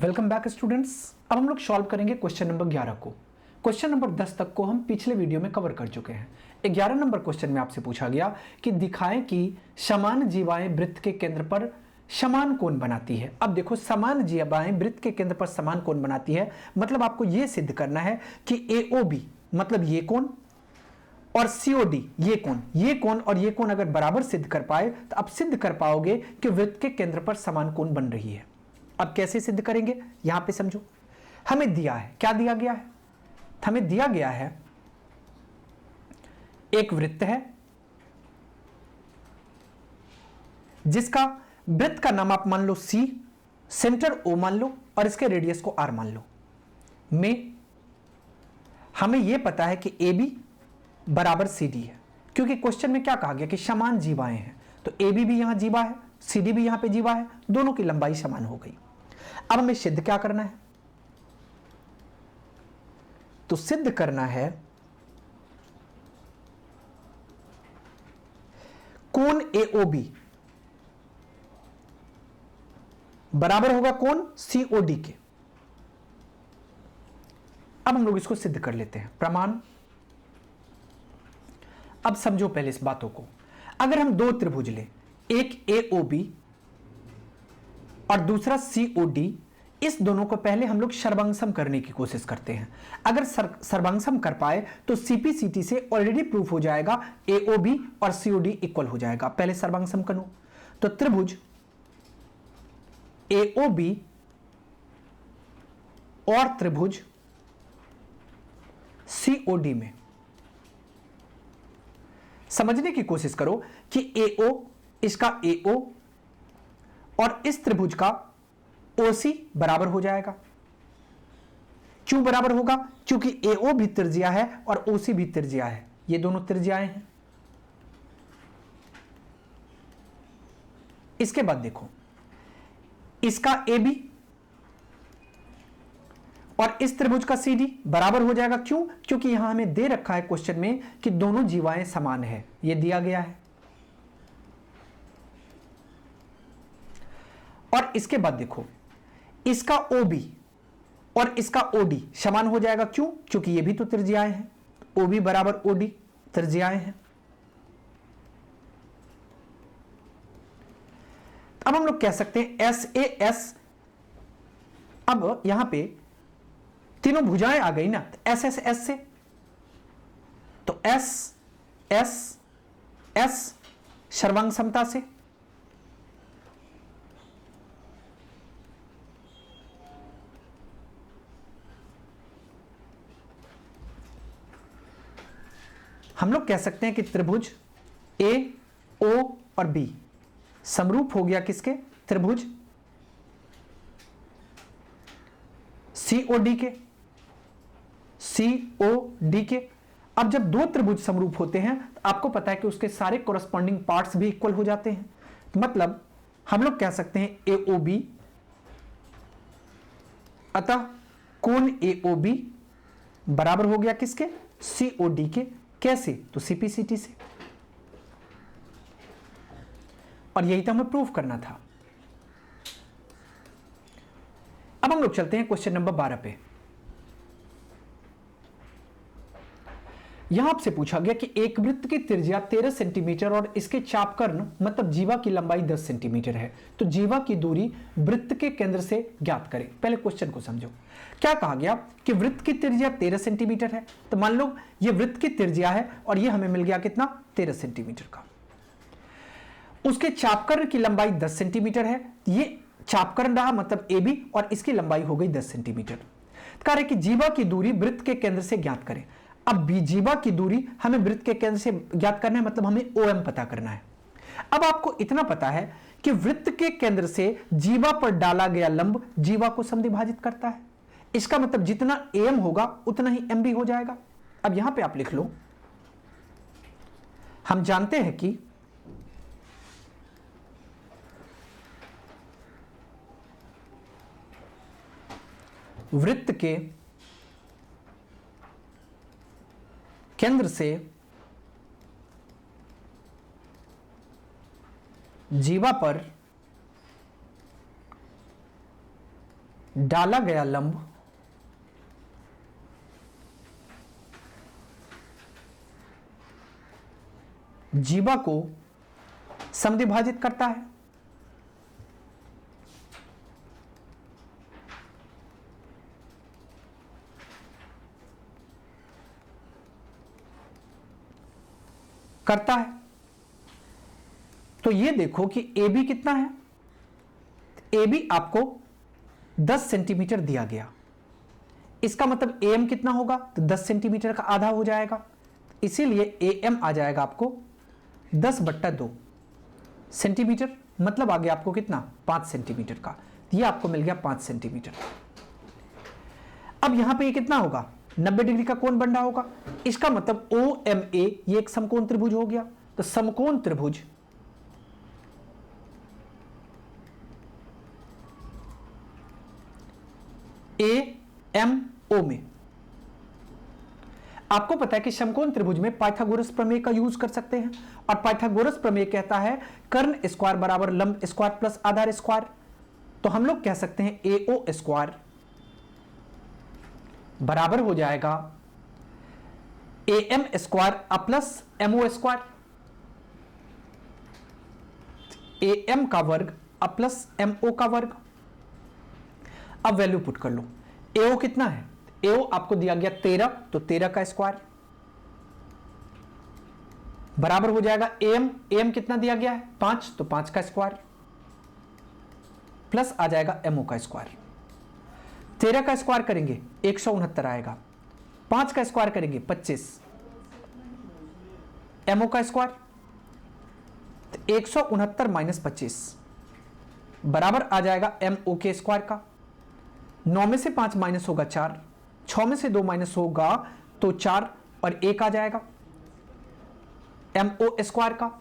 Welcome back students. अब हम लोग सॉल्व करेंगे क्वेश्चन नंबर 11 को। क्वेश्चन नंबर 10 तक को हम पिछले वीडियो में कवर कर चुके हैं। 11 नंबर क्वेश्चन में आपसे पूछा गया कि दिखाएं कि समान जीवाएं वृत्त के केंद्र पर समान कोण बनाती है। अब देखो, समान जीवाएं वृत्त के केंद्र पर समान कोण बनाती है, मतलब आपको यह सिद्ध करना है कि AOB मतलब ये कोण और COD ये कोण और ये कोण अगर बराबर सिद्ध कर पाए तो आप सिद्ध कर पाओगे कि वृत्त के केंद्र पर समान कोण बन रही है। अब कैसे सिद्ध करेंगे, यहां पे समझो। हमें दिया है, क्या दिया गया है? हमें दिया गया है एक वृत्त है जिसका वृत्त का नाम आप मान लो C, सेंटर O मान लो और इसके रेडियस को R मान लो। में हमें यह पता है कि AB बराबर CD है, क्योंकि क्वेश्चन में क्या कहा गया कि समान जीवाएं हैं, तो AB भी यहां जीवा है, CD भी यहां पे जीवा है, दोनों की लंबाई समान हो गई। अब हमें सिद्ध क्या करना है? तो सिद्ध करना है कोण AOB बराबर होगा कोण COD के। अब हम लोग इसको सिद्ध कर लेते हैं। प्रमाण। अब समझो पहले इस बातों को। अगर हम दो त्रिभुज लें, एक AOB और दूसरा COD, इस दोनों को पहले हम लोग सर्वांगसम करने की कोशिश करते हैं। अगर सर्वांगसम कर पाए तो CPCT से ऑलरेडी प्रूफ हो जाएगा AOB और COD इक्वल हो जाएगा। पहले सर्वांगसम करो तो त्रिभुज AOB और त्रिभुज COD में समझने की कोशिश करो कि AO इसका AO और इस त्रिभुज का OC बराबर हो जाएगा। क्यों बराबर होगा? क्योंकि AO भी त्रिज्या है और OC भी त्रिज्या है, ये दोनों त्रिज्याएं हैं। इसके बाद देखो, इसका AB और इस त्रिभुज का CD बराबर हो जाएगा। क्यों? क्योंकि यहां हमें दे रखा है क्वेश्चन में कि दोनों जीवाएं समान है, यह दिया गया है। और इसके बाद देखो, इसका OB और इसका OD समान हो जाएगा। क्यों? क्योंकि ये भी तो त्रिज्याएं हैं, OB बराबर OD त्रिज्याएं हैं। अब हम लोग कह सकते हैं SAS। अब यहां पे तीनों भुजाएं आ गई ना, SSS से, तो S सर्वांग समता से, हम लोग कह सकते हैं कि त्रिभुज A, O और B समरूप हो गया किसके? त्रिभुज COD के। अब जब दो त्रिभुज समरूप होते हैं तो आपको पता है कि उसके सारे कोरस्पॉन्डिंग पार्ट्स भी इक्वल हो जाते हैं। मतलब हम लोग कह सकते हैं AOB, अतः कोण AOB बराबर हो गया किसके? COD के। कैसे? तो CPCT से। और यही तो हमें प्रूफ करना था। अब हम लोग चलते हैं क्वेश्चन नंबर 12 पे। यहां आपसे पूछा गया कि एक वृत्त की त्रिज्या 13 सेंटीमीटर और इसके चापकर्ण मतलब जीवा की लंबाई 10 सेंटीमीटर है, तो जीवा की दूरी वृत्त के केंद्र से ज्ञात करें। पहले क्वेश्चन को समझो। क्या कहा गया कि वृत्त की त्रिज्या 13 सेंटीमीटर है, तो मान लो यह वृत्त की त्रिज्या है और यह हमें मिल गया कितना? 13 सेंटीमीटर का। उसके चापकर्ण की लंबाई 10 सेंटीमीटर है, ये चापकर्ण रहा मतलब AB और इसकी लंबाई हो गई 10 सेंटीमीटर। कह रहे कि जीवा की दूरी वृत्त के केंद्र से ज्ञात करें। अब जीवा की दूरी हमें वृत्त के केंद्र से ज्ञात करना है, मतलब हमें OM पता करना है। अब आपको इतना पता है कि वृत्त के केंद्र से जीवा पर डाला गया लंब जीवा को समद्विभाजित करता है। इसका मतलब जितना AM होगा उतना ही MB हो जाएगा। अब यहां पे आप लिख लो, हम जानते हैं कि वृत्त के केंद्र से जीवा पर डाला गया लंब जीवा को समद्विभाजित करता है। करता है तो ये देखो कि ए बी कितना है, ए बी आपको 10 सेंटीमीटर दिया गया, इसका मतलब ए एम कितना होगा, तो 10 सेंटीमीटर का आधा हो जाएगा, इसीलिए ए एम आ जाएगा आपको 10/2 सेंटीमीटर, मतलब आ गया आपको कितना 5 सेंटीमीटर का, ये आपको मिल गया 5 सेंटीमीटर। अब यहां पे ये कितना होगा, 90 डिग्री का कोण बन रहा होगा, इसका मतलब ओ एम ए ये एक समकोण त्रिभुज हो गया। तो समकोण त्रिभुज ए एम ओ में आपको पता है कि समकोण त्रिभुज में पाइथागोरस प्रमेय का यूज कर सकते हैं, और पाइथागोरस प्रमेय कहता है कर्ण स्क्वायर बराबर लंब स्क्वायर प्लस आधार स्क्वायर। तो हम लोग कह सकते हैं ए ओ स्क्वायर बराबर हो जाएगा A M square plus M O square, A M का वर्ग प्लस एम ओ का वर्ग। अब वैल्यू पुट कर लो, ए ओ कितना है, ए ओ आपको दिया गया 13, तो 13 का स्क्वायर बराबर हो जाएगा एम, एम कितना दिया गया है 5, तो 5 का स्क्वायर प्लस आ जाएगा एम ओ का स्क्वायर। 13 का स्क्वायर करेंगे 169 आएगा, 5 का स्क्वायर करेंगे 25, एमओ का स्क्वायर 169 माइनस 25 बराबर आ जाएगा एमओ के स्क्वायर का। 9 में से 5 माइनस होगा 4, 6 में से 2 माइनस होगा तो 4 और 1 आ जाएगा एमओ स्क्वायर का।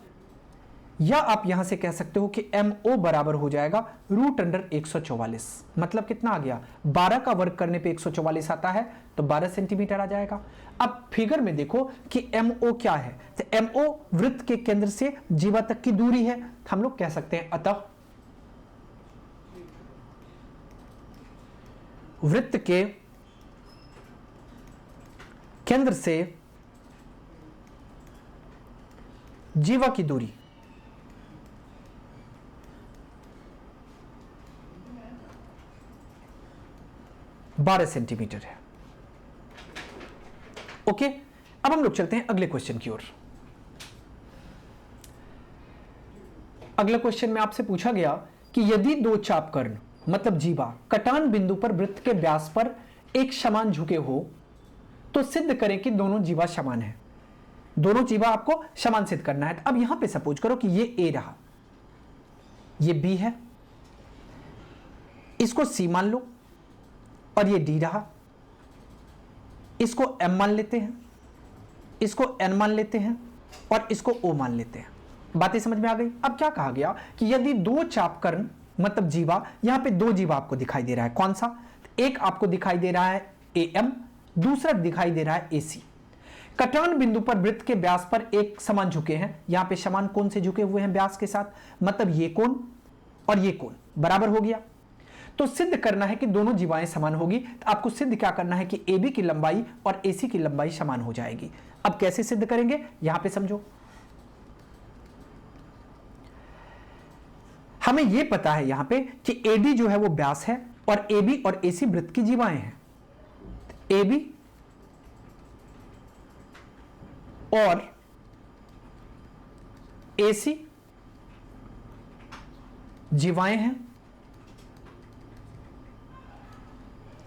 या आप यहां से कह सकते हो कि MO बराबर हो जाएगा √144, मतलब कितना आ गया, 12 का वर्ग करने पे 144 आता है, तो 12 सेंटीमीटर आ जाएगा। अब फिगर में देखो कि MO क्या है, तो MO वृत्त के केंद्र से जीवा तक की दूरी है, हम लोग कह सकते हैं अतः वृत्त के केंद्र से जीवा की दूरी 12 सेंटीमीटर है। ओके, अब हम लोग चलते हैं अगले क्वेश्चन की ओर। अगले क्वेश्चन में आपसे पूछा गया कि यदि दो चापकर्ण मतलब जीवा कटान बिंदु पर वृत्त के व्यास पर एक समान झुके हो तो सिद्ध करें कि दोनों जीवा समान है। दोनों जीवा आपको समान सिद्ध करना है। अब यहां पे सपोज करो कि ये ए रहा, ये बी है, इसको सी मान लो, और ये डी रहा, इसको एम मान लेते हैं, इसको एन मान लेते हैं और इसको ओ मान लेते हैं। बातें समझ में आ गई। अब क्या कहा गया कि यदि दो चापकर्ण मतलब जीवा, यहां पे दो जीवा आपको दिखाई दे रहा है, कौन सा, एक आपको दिखाई दे रहा है ए एम, दूसरा दिखाई दे रहा है ए सी। कटान बिंदु पर वृत्त के व्यास पर एक समान झुके हैं, यहां पे समान कोण से झुके हुए हैं व्यास के साथ, मतलब ये कोण और ये कोण बराबर हो गया। तो सिद्ध करना है कि दोनों जीवाएं समान होगी, तो आपको सिद्ध क्या करना है कि AB की लंबाई और AC की लंबाई समान हो जाएगी। अब कैसे सिद्ध करेंगे यहां पे समझो। हमें यह पता है यहां पे कि AD जो है वो व्यास है और AB और AC वृत्त की जीवाएं हैं। AB और AC जीवाएं हैं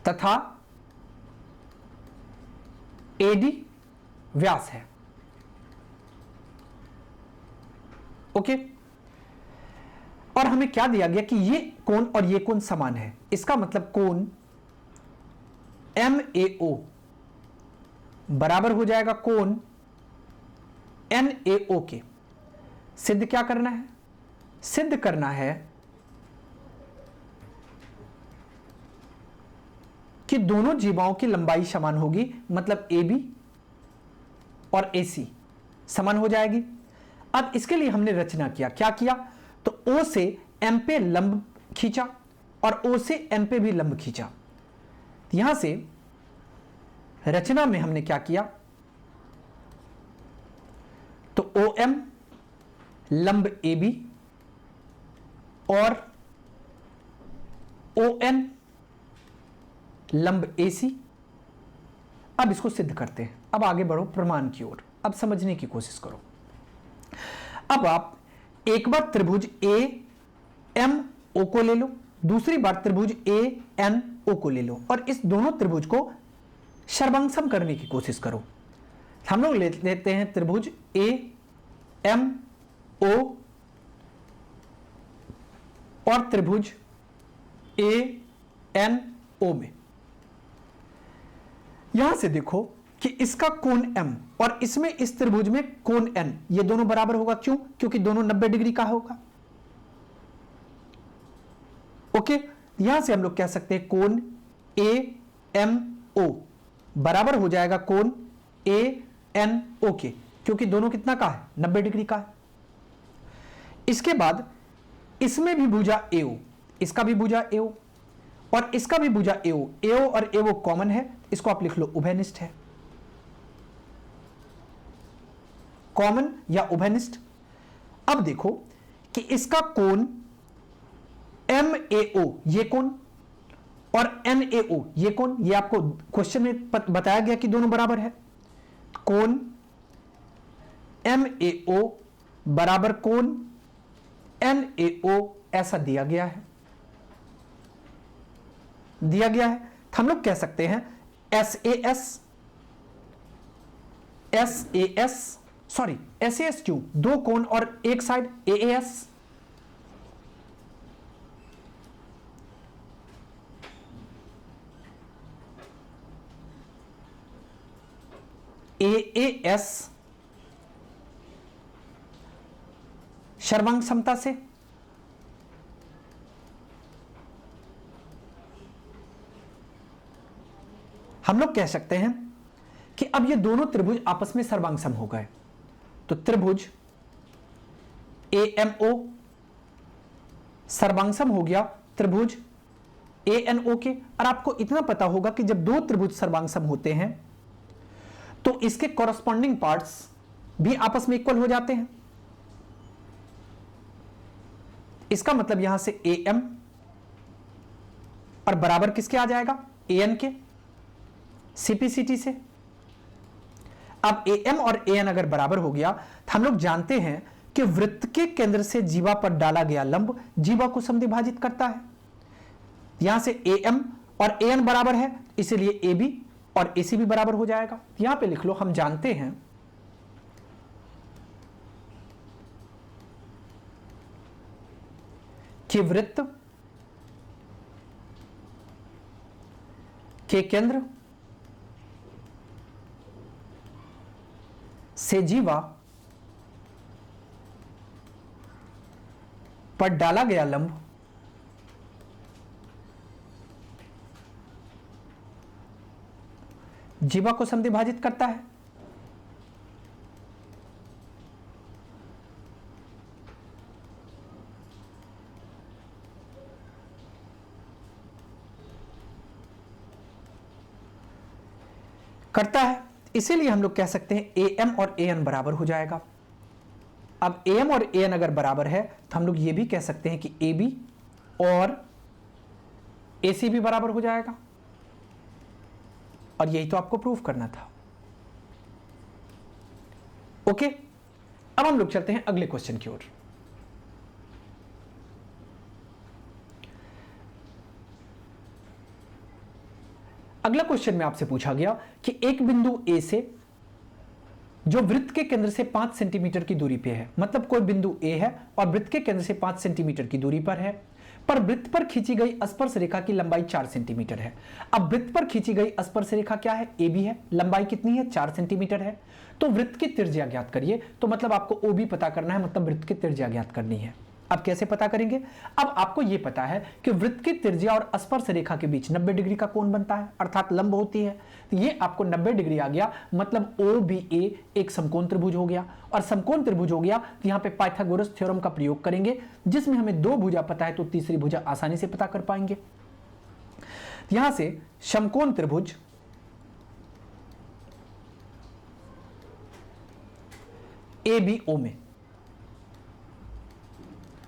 तथा AD व्यास है। ओके, और हमें क्या दिया गया कि ये कोण और ये कोण समान है, इसका मतलब कोण MAO बराबर हो जाएगा कोण NAO के। सिद्ध क्या करना है, सिद्ध करना है कि दोनों जीवाओं की लंबाई समान होगी, मतलब AB और AC समान हो जाएगी। अब इसके लिए हमने रचना किया, क्या किया, तो O से M पे लंब खींचा और O से N पे भी लंब खींचा। यहां से रचना में हमने क्या किया, तो OM लंब AB और ON लंब AC। अब इसको सिद्ध करते हैं। अब आगे बढ़ो प्रमाण की ओर, अब समझने की कोशिश करो। अब आप एक बार त्रिभुज AMO को ले लो, दूसरी बार त्रिभुज ANO को ले लो और इस दोनों त्रिभुज को सर्वांगसम करने की कोशिश करो। हम लोग लेते हैं त्रिभुज AMO और त्रिभुज ANO में। यहां से देखो कि इसका कोण M और इसमें इस त्रिभुज में कोण N, ये दोनों बराबर होगा। क्यों? क्योंकि दोनों 90 डिग्री का होगा। ओके, यहां से हम लोग कह सकते हैं कोण AMO बराबर हो जाएगा कोण ANO के, क्योंकि दोनों कितना का है, 90 डिग्री का है। इसके बाद इसमें भी भुजा AO, इसका भी भुजा AO और इसका भी भुजा AO। AO और AO कॉमन है, इसको आप लिख लो उभयनिष्ठ है, कॉमन या उभयनिष्ठ। अब देखो कि इसका कोण MAO ये कोण और NAO ये कोण, ये आपको क्वेश्चन में बताया गया कि दोनों बराबर है। कोण MAO बराबर कोण NAO ऐसा दिया गया है, दिया गया है। हम लोग कह सकते हैं SAS क्यों, दो कोण और एक साइड AAS। AAS सर्वांग समता से हम लोग कह सकते हैं कि अब ये दोनों त्रिभुज आपस में सर्वांगसम हो गए। तो त्रिभुज AMO सर्वांगसम हो गया त्रिभुज ANO के। और आपको इतना पता होगा कि जब दो त्रिभुज सर्वांगसम होते हैं तो इसके कॉरस्पॉन्डिंग पार्ट्स भी आपस में इक्वल हो जाते हैं। इसका मतलब यहां से AM और बराबर किसके आ जाएगा, AN के, CPCT से। अब AM और AN अगर बराबर हो गया तो हम लोग जानते हैं कि वृत्त के केंद्र से जीवा पर डाला गया लंब जीवा को समद्विभाजित करता है। यहां से AM और AN बराबर है, इसीलिए AB और AC भी बराबर हो जाएगा। यहां पे लिख लो, हम जानते हैं कि वृत्त के केंद्र से जीवा पर डाला गया लंब जीवा को समद्विभाजित करता है। करता है, इसीलिए हम लोग कह सकते हैं AM और AN बराबर हो जाएगा। अब AM और AN अगर बराबर है तो हम लोग ये भी कह सकते हैं कि AB और AC भी बराबर हो जाएगा। और यही तो आपको प्रूफ करना था। ओके, अब हम लोग चलते हैं अगले क्वेश्चन की ओर। अगला क्वेश्चन में आपसे पूछा गया कि एक बिंदु A से जो वृत्त के केंद्र से 5 सेंटीमीटर की दूरी पे है, मतलब कोई बिंदु A है और वृत्त के केंद्र से 5 सेंटीमीटर की दूरी पर है, पर वृत्त पर खींची गई स्पर्श रेखा की लंबाई 4 सेंटीमीटर है। अब वृत्त पर खींची गई स्पर्श रेखा क्या है, AB है, लंबाई कितनी है, 4 सेंटीमीटर है। तो वृत्त की त्रिज्या ज्ञात करिए। तो मतलब आपको OB पता करना है, मतलब वृत्त की त्रिज्या ज्ञात करनी है। अब कैसे पता करेंगे? अब आपको यह पता है कि वृत्त की त्रिज्या और स्पर्श रेखा के बीच 90 डिग्री का कोण बनता है, अर्थात लंब होती है। तो ये आपको 90 डिग्री आ गया, मतलब OBA एक समकोण त्रिभुज हो गया। और समकोण त्रिभुज हो गया तो यहां पे पाइथागोरस थ्योरम का प्रयोग करेंगे, जिसमें हमें दो भुजा पता है तो तीसरी भुजा आसानी से पता कर पाएंगे। यहां से समकोण त्रिभुज ABO में,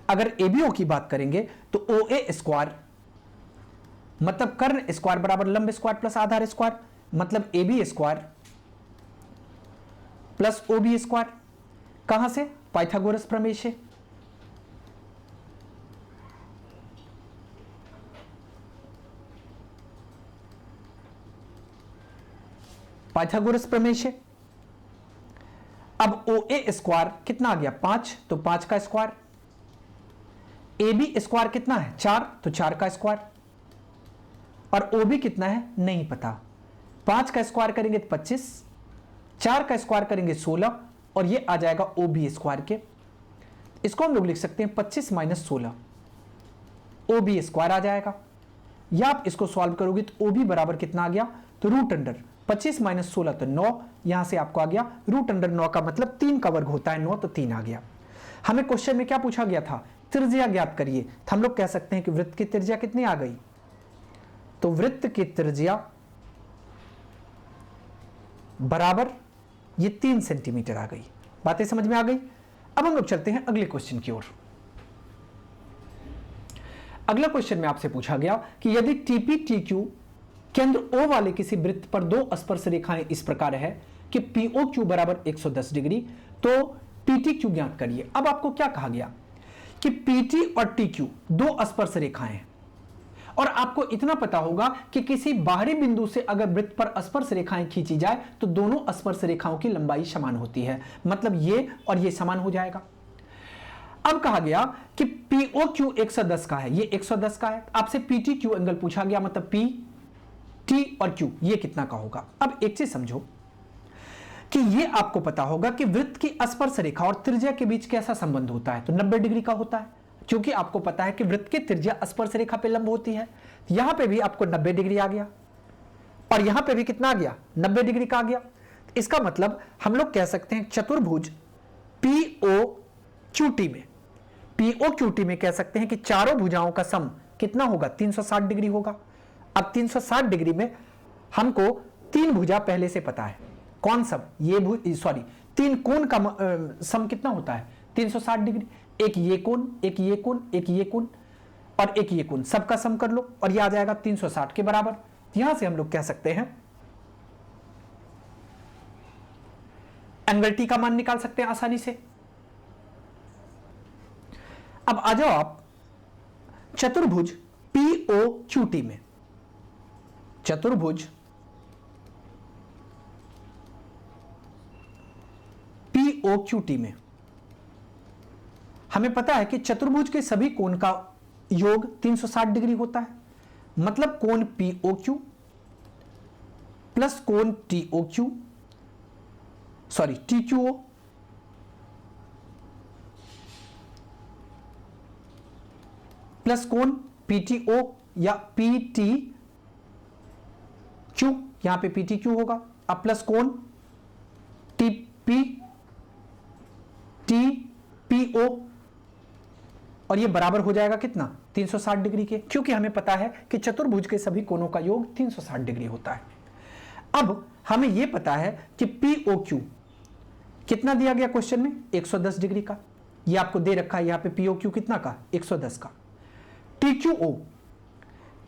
अगर ABO की बात करेंगे तो OA स्क्वायर मतलब कर्ण स्क्वायर बराबर लंब स्क्वायर प्लस आधार स्क्वायर, मतलब AB square plus OB square. कहां से? पाइथागोरस प्रमेय से। पाइथागोरस प्रमेय से। अब OA स्क्वायर कितना आ गया? 5, तो 5 का स्क्वायर। AB स्क्वायर कितना है? 4, तो 4 का स्क्वायर। और OB कितना है? नहीं पता। 5 का स्क्वायर करेंगे तो 25, 4 का स्क्वायर करेंगे 16, और ये आ जाएगा OB स्क्वायर के। इसको हम लोग लिख सकते हैं 25 माइनस 16, OB स्क्वायर आ जाएगा। या आप इसको सॉल्व करोगे तो OB बराबर कितना आ गया? तो रूट अंडर 25 माइनस 16 तो 9, यहां से आपको आ गया रूट अंडर 9 का मतलब 3 का वर्ग होता है 9, तो 3 आ गया। हमें क्वेश्चन में क्या पूछा गया था? त्रिज्या ज्ञात करिए। तो हम लोग कह सकते हैं कि वृत्त की त्रिज्या कितनी आ गई? तो वृत्त की त्रिज्या बराबर ये 3 सेंटीमीटर आ गई। बातें समझ में आ गई? अब हम लोग चलते हैं अगले क्वेश्चन की ओर। अगला क्वेश्चन में आपसे पूछा गया कि यदि TPTQ केंद्र O वाले किसी वृत्त पर दो स्पर्श रेखाएं इस प्रकार है कि POQ बराबर 110 डिग्री, तो PTQ ज्ञात करिए। अब आपको क्या कहा गया कि PT और TQ दो स्पर्श रेखाएं हैं, और आपको इतना पता होगा कि किसी बाहरी बिंदु से अगर वृत्त पर स्पर्श रेखाएं खींची जाए तो दोनों स्पर्श रेखाओं की लंबाई समान होती है, मतलब ये और ये समान हो जाएगा। अब कहा गया कि POQ 110 का है, ये 110 का है। आपसे PTQ एंगल पूछा गया, मतलब P, T और Q ये कितना का होगा। अब एक चीज समझो कि ये आपको पता होगा कि वृत्त की स्पर्श रेखा और त्रिज्या के बीच कैसा संबंध होता है, तो 90 डिग्री का होता है, क्योंकि आपको पता है कि वृत्त की त्रिज्या स्पर्श रेखा पे लंब होती है। यहां पे भी आपको 90 डिग्री आ गया, और यहां पे भी कितना आ गया? 90 डिग्री का आ गया। इसका मतलब हम लोग कह सकते हैं चतुर्भुज POQT में, POQT में कह सकते हैं कि चारों भुजाओं का सम कितना होगा? 360 डिग्री होगा। अब 360 डिग्री में हमको तीन भुजा पहले से पता है। कौन सम? ये सॉरी, तीन कोण का सम कितना होता है? 360 डिग्री। एक ये कोण, एक ये कोण, एक ये कोण और एक ये कोण, सबका सम कर लो और ये आ जाएगा 360 के बराबर। यहां से हम लोग कह सकते हैं एंगल टी का मान निकाल सकते हैं आसानी से। अब आ जाओ आप चतुर्भुज POQT में, चतुर्भुज POQT में हमें पता है कि चतुर्भुज के सभी कोण का योग 360 डिग्री होता है, मतलब कोण POQ प्लस कोण TOQ, सॉरी TQO प्लस कोण PTO या PTQ, यहां पे PTQ होगा। अब प्लस कोण TPO, और ये बराबर हो जाएगा कितना? 360 डिग्री के, क्योंकि हमें पता है कि चतुर्भुज के सभी कोणों का योग 360 डिग्री होता है। अब हमें यह पता है कि POQ कितना दिया गया क्वेश्चन में? 110 डिग्री का, ये आपको दे रखा है यहां पे POQ कितना का? 110 का।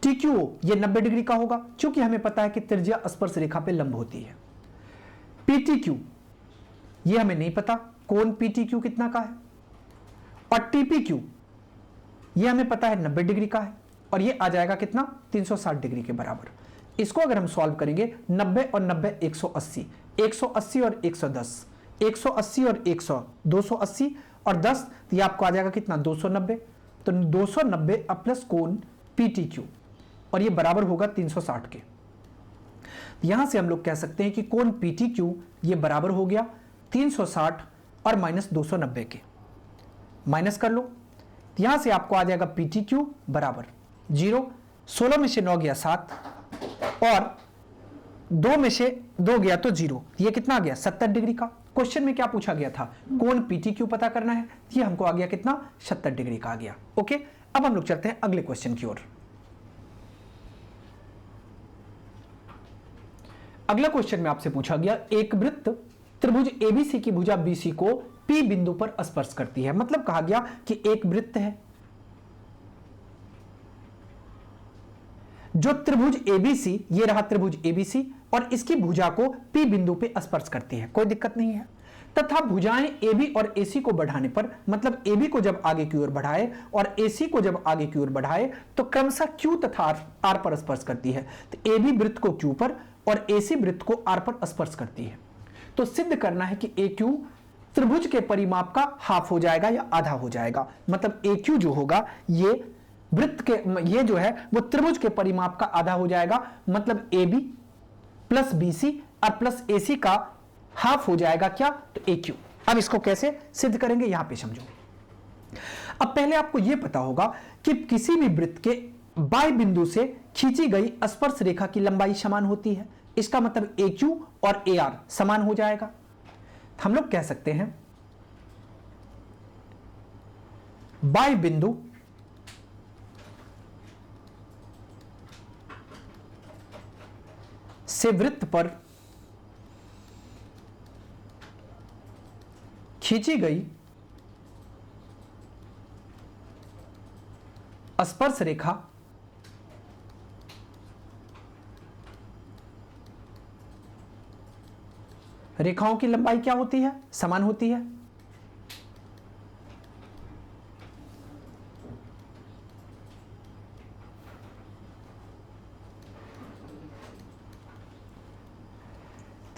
TQO ये 90 डिग्री का होगा, क्योंकि हमें पता है कि त्रिज्या स्पर्श रेखा पे लंब होती है। PTQ ये हमें नहीं पता, कोण PTQ कितना का है। और TPQ ये हमें पता है 90 डिग्री का है, और ये आ जाएगा कितना? 360 डिग्री के बराबर। इसको अगर हम सॉल्व करेंगे 90 और 90 180, 180 और 110, 180 और 100 280 और 10, तो ये आपको आ जाएगा कितना? 290। तो 290 प्लस कोण PTQ, और ये बराबर होगा 360 के। यहां से हम लोग कह सकते हैं कि कोण PTQ ये बराबर हो गया 360 और माइनस 290 के। माइनस कर लो, यहां से आपको आ जाएगा पीटी क्यू बराबर 0, 16 में से 9 गया 7 और 2 में से 2 गया तो 0, ये कितना आ गया 70 डिग्री का। क्वेश्चन में क्या पूछा गया था, कोण पीटी क्यू पता करना है, ये हमको आ गया कितना 70 डिग्री का आ गया। ओके, अब हम लोग चलते हैं अगले क्वेश्चन की ओर। अगला क्वेश्चन में आपसे पूछा गया, एक वृत्त त्रिभुज एबीसी की भुजा बीसी को पी बिंदु पर स्पर्श करती है। मतलब कहा गया कि एक वृत्त है जो त्रिभुज एबीसी, ये रहा त्रिभुज एबीसी, और इसकी भुजा को पी बिंदु पे स्पर्श करती है, कोई दिक्कत नहीं है, तथा भुजाएं एबी और एसी को बढ़ाने पर, मतलब एबी को जब आगे की ओर बढ़ाए और एसी को जब आगे की ओर बढ़ाए तो क्रमशः क्यू तथा आर पर स्पर्श करती है। तो एबी वृत्त को क्यू पर और एसी वृत्त को आर पर स्पर्श करती है। तो सिद्ध करना है कि ए क्यू त्रिभुज के परिमाप का हाफ हो जाएगा या आधा हो जाएगा। मतलब ए क्यू जो होगा ये वृत्त के, ये जो है वो त्रिभुज के परिमाप का आधा हो जाएगा। मतलब A B plus B C और प्लस ए सी का हाफ हो जाएगा क्या, तो ए क्यू। अब इसको कैसे सिद्ध करेंगे यहां पे समझो। अब पहले आपको यह पता होगा कि किसी भी वृत्त के बाह्य बिंदु से खींची गई स्पर्श रेखा की लंबाई समान होती है। इसका मतलब ए क्यू और ए आर समान हो जाएगा। हम लोग कह सकते हैं बाह्य बिंदु से वृत्त पर खींची गई स्पर्श रेखा रेखाओं की लंबाई क्या होती है, समान होती है।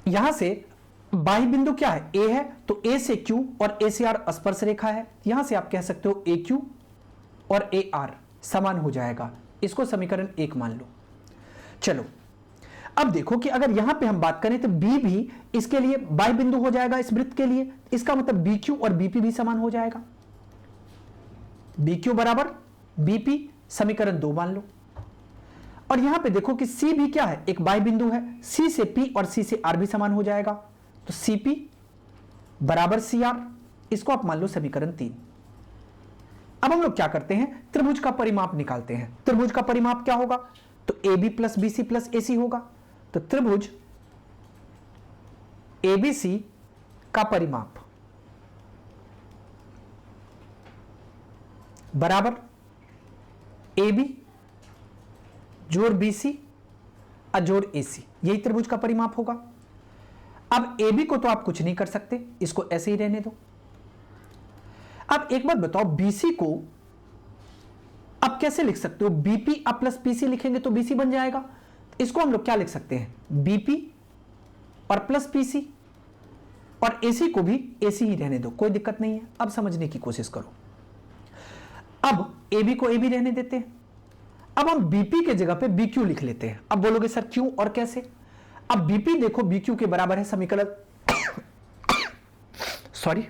यहां से बाह्य बिंदु क्या है, ए है, तो ए से क्यू और ए से आर स्पर्श रेखा है। यहां से आप कह सकते हो ए क्यू और ए आर समान हो जाएगा। इसको समीकरण 1 मान लो। चलो अब देखो कि अगर यहां पे हम बात करें तो बी भी इसके लिए बाह्य बिंदु हो जाएगा इस वृत्त के लिए। इसका मतलब बी क्यू और बीपी भी समान हो जाएगा। बी क्यू बराबर बीपी, समीकरण 2 मान लो। और यहां पे देखो कि सी भी क्या है, एक बाह्य बिंदु है। सी से पी और सी से आर भी समान हो जाएगा। तो सी पी बराबर सी आर, इसको आप मान लो समीकरण 3। अब हम लोग क्या करते हैं, त्रिभुज का परिमाप निकालते हैं। त्रिभुज का परिमाप क्या होगा, तो A B plus B C plus A C होगा। तो त्रिभुज एबीसी का परिमाप बराबर ए बी जोड़ बी सी और जोड़ ए सी, यही त्रिभुज का परिमाप होगा। अब ए बी को तो आप कुछ नहीं कर सकते, इसको ऐसे ही रहने दो। अब एक बात बताओ, बीसी को आप कैसे लिख सकते हो, बीपी अब प्लस पीसी लिखेंगे तो बीसी बन जाएगा। इसको हम लोग क्या लिख सकते हैं, बीपी और प्लस पीसी, और एसी को भी एसी ही रहने दो, कोई दिक्कत नहीं है। अब समझने की कोशिश करो। अब एबी को एबी रहने देते हैं। अब हम बीपी के जगह पे बीक्यू लिख लेते हैं। अब बोलोगे सर क्यों और कैसे। अब बीपी देखो बीक्यू के बराबर है, समीकरण सॉरी।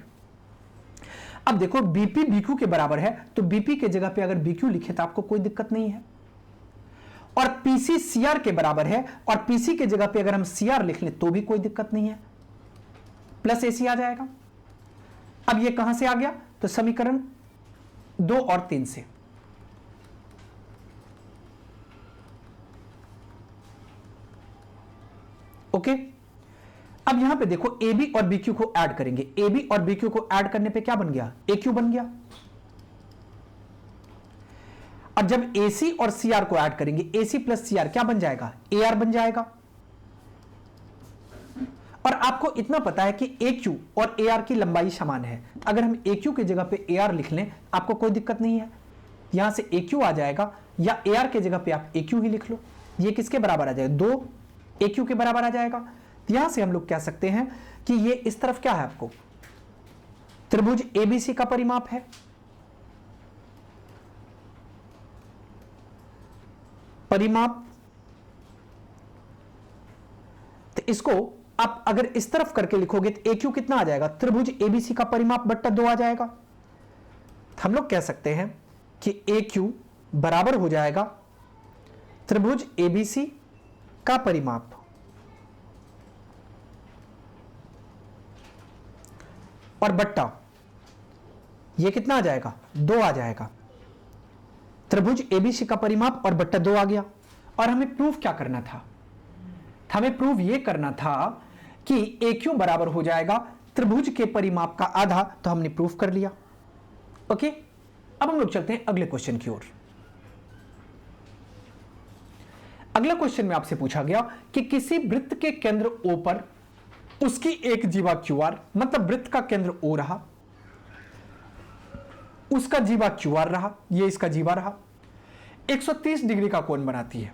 अब देखो बीपी बीक्यू के बराबर है, तो बीपी के जगह पे अगर बीक्यू लिखे तो आपको कोई दिक्कत नहीं है। और पीसी सीआर के बराबर है, और पीसी के जगह पे अगर हम सीआर लिख लें तो भी कोई दिक्कत नहीं है, प्लस एसी आ जाएगा। अब ये कहां से आ गया, तो समीकरण 2 और 3 से। ओके, अब यहां पे देखो ए बी और बी क्यू को ऐड करेंगे। ए बी और बी क्यू को ऐड करने पे क्या बन गया, ए क्यू बन गया। और जब ए सी और सी आर को ऐड करेंगे, ए सी प्लस सी आर क्या बन जाएगा, ए आर बन जाएगा। और आपको इतना पता है कि ए क्यू और ए आर की लंबाई समान है। अगर हम ए क्यू की जगह पे ए आर लिख लें आपको कोई दिक्कत नहीं है, यहां से ए क्यू आ जाएगा, या ए आर के जगह पे आप ए क्यू ही लिख लो। ये किसके बराबर आ जाएगा, 2 ए क्यू के बराबर आ जाएगा। तो यहां से हम लोग कह सकते हैं कि ये इस तरफ क्या है, आपको त्रिभुज एबीसी का परिमाप है। परिमाप, तो इसको आप अगर इस तरफ करके लिखोगे तो ए क्यू कितना आ जाएगा, त्रिभुज एबीसी का परिमाप बट्टा 2 आ जाएगा। हम लोग कह सकते हैं कि ए क्यू बराबर हो जाएगा त्रिभुज एबीसी का परिमाप और बट्टा ये कितना आ जाएगा, 2 आ जाएगा। त्रिभुज एबीसी का परिमाप और बट्टा 2 आ गया। और हमें प्रूफ क्या करना था, हमें प्रूफ ये करना था कि ए क्यू बराबर हो जाएगा त्रिभुज के परिमाप का आधा, तो हमने प्रूफ कर लिया। ओके, अब हम लोग चलते हैं अगले क्वेश्चन की ओर। अगला क्वेश्चन में आपसे पूछा गया कि किसी वृत्त के केंद्र ओ पर उसकी एक जीवा क्यू आर, मतलब वृत्त का केंद्र ओ रहा, उसका जीवा क्यू आर रहा, ये इसका जीवा रहा, 130 डिग्री का कोण बनाती है।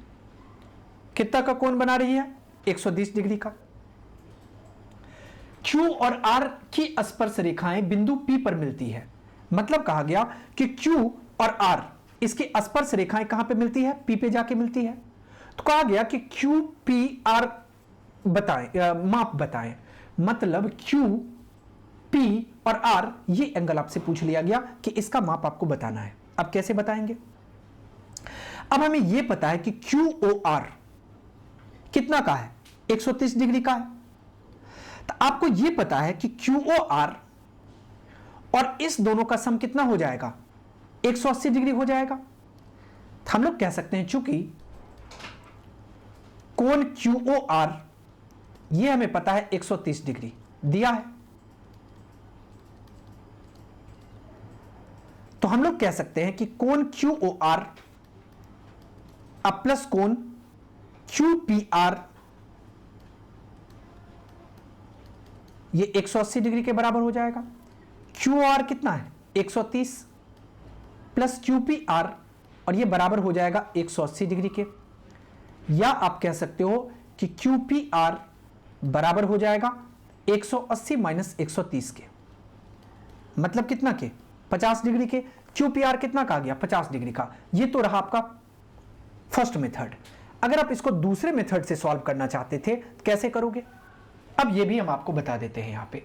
कितना का कोण बना रही है, 130 डिग्री का। Q और R की स्पर्श रेखाएं बिंदु P पर मिलती है। मतलब कहा गया कि Q और R इसकी स्पर्श रेखाएं कहां पे मिलती है, P पे जाके मिलती है। तो कहा गया कि Q P R बताएं, माप बताएं। मतलब Q P और R ये एंगल आपसे पूछ लिया गया कि इसका माप आपको बताना है। अब कैसे बताएंगे, अब हमें यह पता है कि QOR कितना का है, 130 डिग्री का है। तो आपको यह पता है कि QOR और इस दोनों का सम कितना हो जाएगा, 180 डिग्री हो जाएगा। तो हम लोग कह सकते हैं चूंकि कोण QOR यह हमें पता है 130 डिग्री दिया है, तो हम लोग कह सकते हैं कि कोण QOR अब प्लस कोण QPR ये 180 डिग्री के बराबर हो जाएगा। QOR कितना है, 130 प्लस QPR और ये बराबर हो जाएगा 180 डिग्री के। या आप कह सकते हो कि QPR बराबर हो जाएगा 180 माइनस 130 के, मतलब कितना के, 50 डिग्री के। QPR कितना का आ गया, 50 डिग्री का। ये तो रहा आपका फर्स्ट मेथड। अगर आप इसको दूसरे मेथड से सॉल्व करना चाहते थे कैसे करोगे, अब ये भी हम आपको बता देते हैं। यहां पे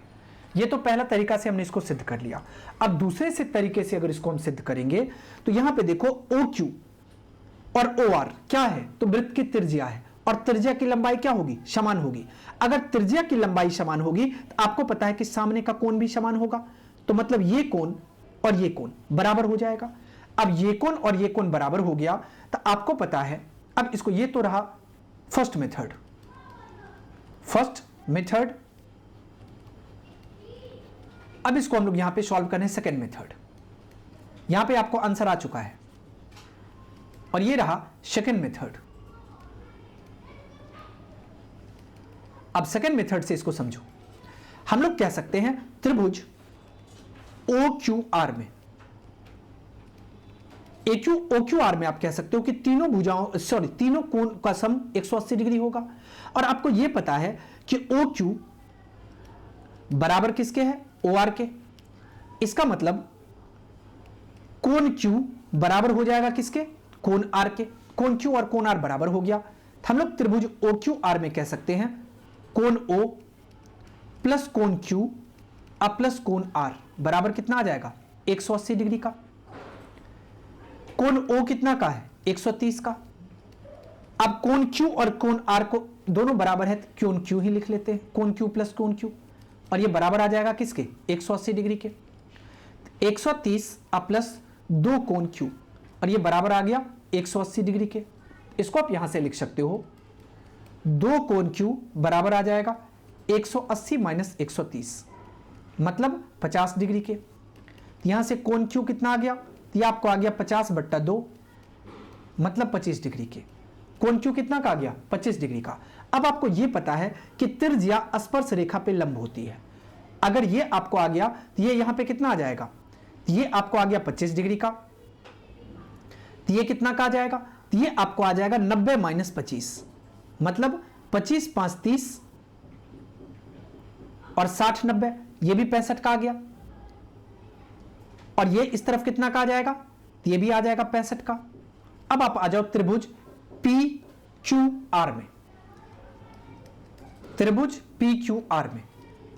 ये तो पहला तरीका से हमने इसको सिद्ध कर लिया। अब दूसरे से तरीके से अगर इसको हम सिद्ध करेंगे तो यहां पे देखो OQ और OR क्या है, तो वृत्त की त्रिज्या है और त्रिज्या की लंबाई क्या होगी, समान होगी। अगर त्रिज्या की लंबाई समान होगी तो आपको पता है कि सामने का कोण भी समान होगा, तो मतलब ये कोण और ये कोण बराबर हो जाएगा। अब ये कोण और ये कोण बराबर हो गया तो आपको पता है, अब इसको, ये तो रहा फर्स्ट मेथड। अब इसको हम लोग यहां पे सॉल्व करें सेकेंड मेथड। यहां पे आपको आंसर आ चुका है और ये रहा सेकेंड मेथड। अब सेकेंड मेथड से इसको समझो। हम लोग कह सकते हैं त्रिभुज OQR में, OQR में आप कह सकते हो कि तीनों कोण का सम 180 डिग्री होगा। और आपको यह पता है कि OQ बराबर किसके है, OR के। इसका मतलब कोण Q बराबर हो जाएगा किसके, कोण R के। कोण Q और कोण R बराबर हो गया। हम लोग त्रिभुज OQR में कह सकते हैं कोण O प्लस कोण Q अब प्लस कोण R बराबर कितना आ जाएगा, 180 डिग्री का। कोण O कितना का है, 130 का। अब कोण Q और कोण R को दोनों बराबर है, कोण Q ही लिख लेते हैं, कोण Q प्लस कोण Q, और ये बराबर आ जाएगा किसके, 180 डिग्री के। 130 अब प्लस 2 कोण Q और ये बराबर आ गया 180 डिग्री के। इसको आप यहां से लिख सकते हो 2 कोण Q बराबर आ जाएगा 180 माइनस 130, मतलब 50 डिग्री के। यहां से कोण Q कितना आ गया, ये आपको आ गया 50/2, मतलब 25 डिग्री के। कोण Q कितना का आ गया, 25 डिग्री का। अब आपको यह पता है कि त्रिज्या स्पर्श रेखा पे लंब होती है। अगर ये आपको आ गया तो ये यहां पे कितना आ जाएगा, ये आपको आ गया 25 डिग्री का। तो ये कितना का आ जाएगा, तो ये आपको आ जाएगा 90 माइनस 25, मतलब 25 5 30 और 60 90, ये भी 65 का आ गया। और ये इस तरफ कितना का आ जाएगा, तो ये भी आ जाएगा 65 का। अब आप आ जाओ त्रिभुज PQR में, त्रिभुज PQR में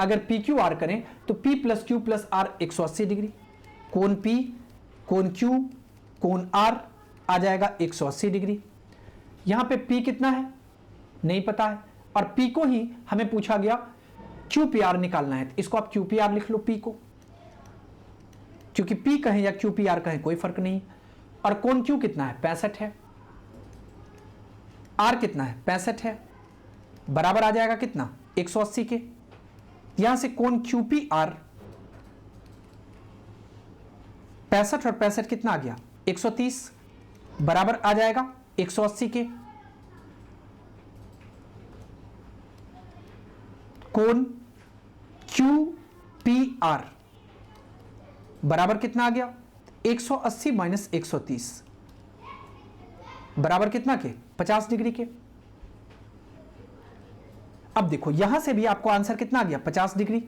अगर PQR करें तो P plus Q plus R 180 degree, कोण P कोण Q, कोण R आ जाएगा 180 डिग्री। यहां पे P कितना है नहीं पता है, और P को ही हमें पूछा गया QPR निकालना है, तो इसको आप QPR लिख लो P को, क्योंकि P कहें या QPR कहें कोई फर्क नहीं। और कोण Q कितना है 65 है, R कितना है 65 है, बराबर आ जाएगा कितना 180 के। यहां से कोण QPR 65 और 65 कितना आ गया 130, बराबर आ जाएगा 180 के। कोण QPR बराबर कितना आ गया 180 माइनस 130, बराबर कितना के 50 डिग्री के। अब देखो यहां से भी आपको आंसर कितना आ गया 50 डिग्री,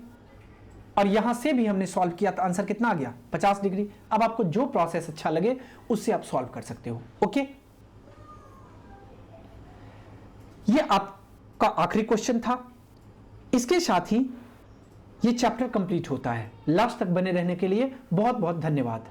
और यहां से भी हमने सॉल्व किया तो आंसर कितना आ गया 50 डिग्री। अब आपको जो प्रोसेस अच्छा लगे उससे आप सॉल्व कर सकते हो। ओके, ये आपका आखिरी क्वेश्चन था। इसके साथ ही ये चैप्टर कंप्लीट होता है। लास्ट तक बने रहने के लिए बहुत बहुत धन्यवाद।